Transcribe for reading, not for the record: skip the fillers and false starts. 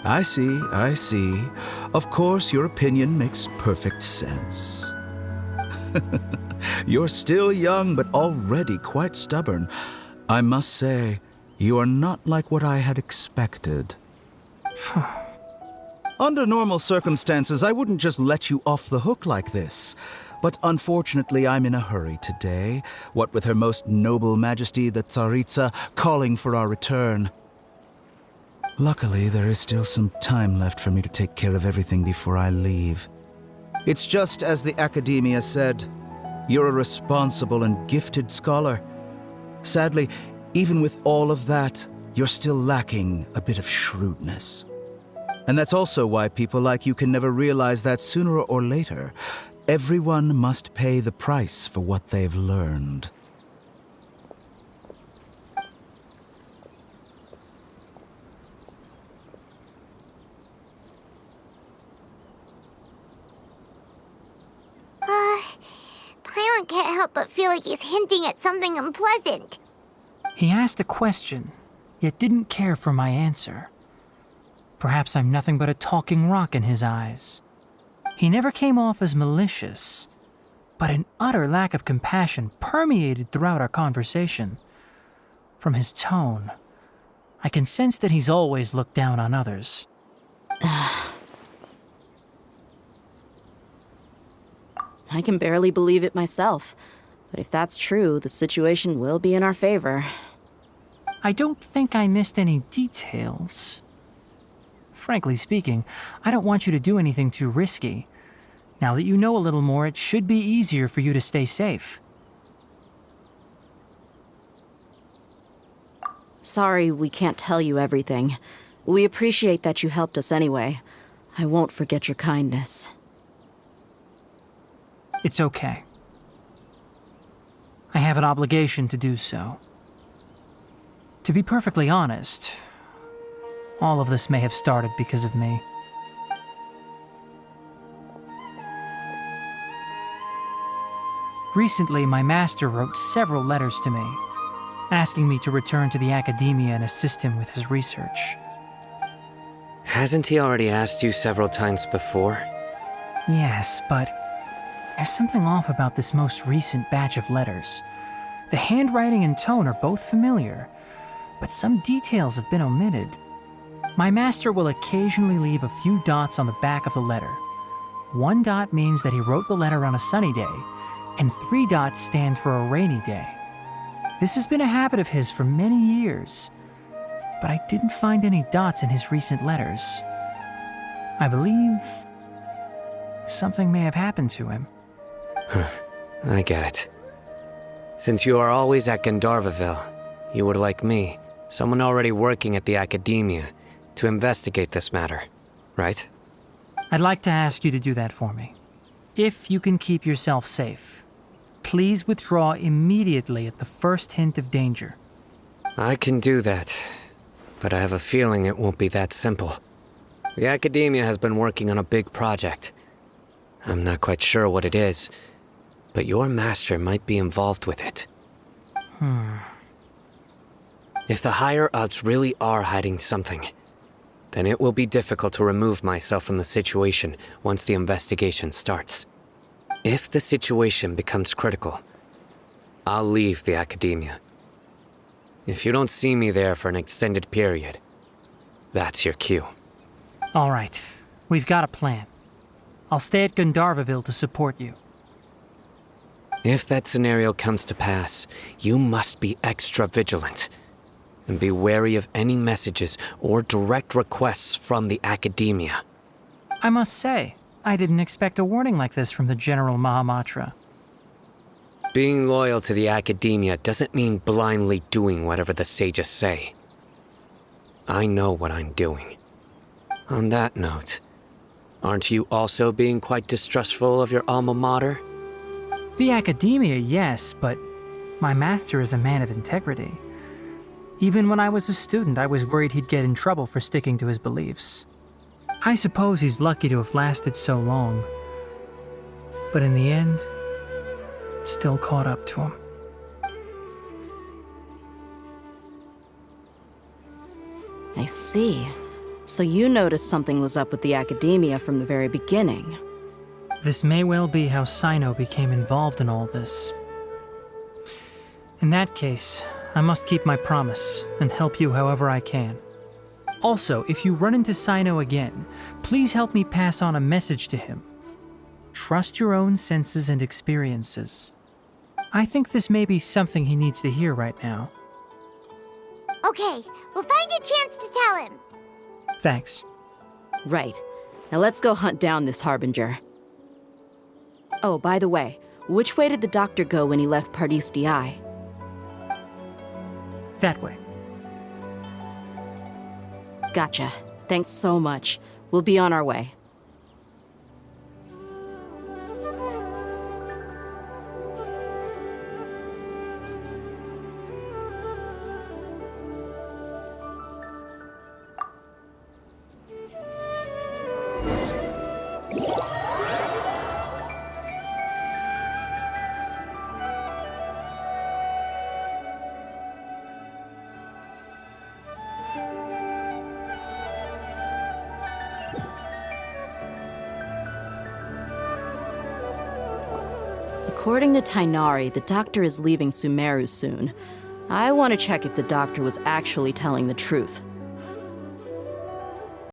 I see, I see. Of course, your opinion makes perfect sense. You're still young, but already quite stubborn. I must say, you are not like what I had expected. Under normal circumstances, I wouldn't just let you off the hook like this. But unfortunately, I'm in a hurry today, what with Her Most Noble Majesty the Tsaritsa calling for our return. Luckily, there is still some time left for me to take care of everything before I leave. It's just as the Academia said, you're a responsible and gifted scholar. Sadly, even with all of that, you're still lacking a bit of shrewdness. And that's also why people like you can never realize that sooner or later, everyone must pay the price for what they've learned. Paimon can't help but feel like he's hinting at something unpleasant. He asked a question, yet didn't care for my answer. Perhaps I'm nothing but a talking rock in his eyes. He never came off as malicious, but an utter lack of compassion permeated throughout our conversation. From his tone, I can sense that he's always looked down on others. I can barely believe it myself, but if that's true, the situation will be in our favor. I don't think I missed any details. Frankly speaking, I don't want you to do anything too risky. Now that you know a little more, it should be easier for you to stay safe. Sorry we can't tell you everything. We appreciate that you helped us anyway. I won't forget your kindness. It's okay. I have an obligation to do so. To be perfectly honest, all of this may have started because of me. Recently, my master wrote several letters to me, asking me to return to the Academia and assist him with his research. Hasn't he already asked you several times before? Yes, but there's something off about this most recent batch of letters. The handwriting and tone are both familiar, but some details have been omitted. My master will occasionally leave a few dots on the back of the letter. 1 dot means that he wrote the letter on a sunny day, and 3 dots stand for a rainy day. This has been a habit of his for many years, but I didn't find any dots in his recent letters. I believe something may have happened to him. I get it. Since you are always at Gandharvaville, you would like me, someone already working at the Academia, to investigate this matter, right? I'd like to ask you to do that for me. If you can keep yourself safe, please withdraw immediately at the first hint of danger. I can do that, but I have a feeling it won't be that simple. The Academia has been working on a big project. I'm not quite sure what it is, but your master might be involved with it. If the higher-ups really are hiding something, then it will be difficult to remove myself from the situation once the investigation starts. If the situation becomes critical, I'll leave the Academia. If you don't see me there for an extended period, that's your cue. All right, we've got a plan. I'll stay at Gandharvaville to support you. If that scenario comes to pass, you must be extra vigilant. And be wary of any messages or direct requests from the Academia. I must say, I didn't expect a warning like this from the General Mahamatra. Being loyal to the Academia doesn't mean blindly doing whatever the sages say. I know what I'm doing. On that note, aren't you also being quite distrustful of your alma mater? The Academia, yes, but my master is a man of integrity. Even when I was a student, I was worried he'd get in trouble for sticking to his beliefs. I suppose he's lucky to have lasted so long. But in the end, it still caught up to him. I see. So you noticed something was up with the academia from the very beginning. This may well be how Sino became involved in all this. In that case, I must keep my promise and help you however I can. Also, if you run into Sino again, please help me pass on a message to him. Trust your own senses and experiences. I think this may be something he needs to hear right now. Okay, we'll find a chance to tell him. Thanks. Right. Now let's go hunt down this Harbinger. Oh, by the way, which way did the doctor go when he left Pardis Di? That way. Gotcha. Thanks so much. We'll be on our way. According to Tainari, the doctor is leaving Sumeru soon. I want to check if the doctor was actually telling the truth.